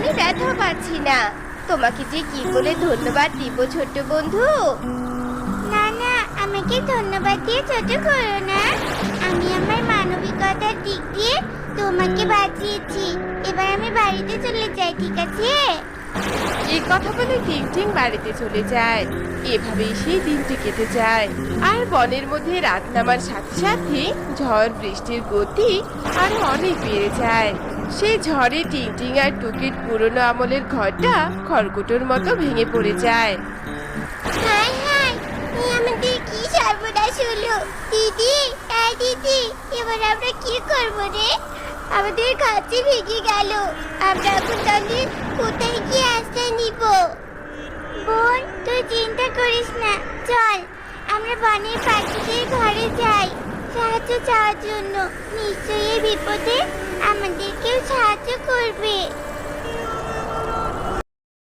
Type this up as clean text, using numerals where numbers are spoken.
আমি ব্যথা পাচ্ছি না। তোমাকে যে কি বলে ধন্যবাদ দিব ছোট্ট বন্ধু। না না, আমাকে ধন্যবাদ দিয়ে ছোট করো না। আমি আমার মানবিকতার দিক দিয়ে তোমাকে বাঁচিয়েছি। এবার আমি বাড়িতে চলে যাই, ঠিক আছে? এই কথা বলে টিং টিং বাড়িতে চলে যায়। এভাবেই সেই দিনটি কেটে যায়। আর বনের মধ্যে রাত নামার সাথে সাথে ঝড় বৃষ্টির গতি আরো অনেক বেড়ে যায়। সেই ঝড়ে টিং টিং আর টুকির পুরনো আমলের ঘরটা খড়কুটোর মতো ভেঙে পড়ে যায়। হাই হাই, আমাদের কি সর্বনাশ হলো! দিদি, এই দিদি, এবার আমরা কি করবো রে? আমাদের কাছে ভেঙে গেল। আমরা এখন তাহলে কোথায় গিয়ে আশ্রয় নিব? বোন, তুই চিন্তা করিস না। চল, আমরা বনের পাখিদের ঘরে যাই সাহায্য চাওয়ার জন্য। নিশ্চয়ই এই বিপদে আমাদের কেউ সাহায্য করবে।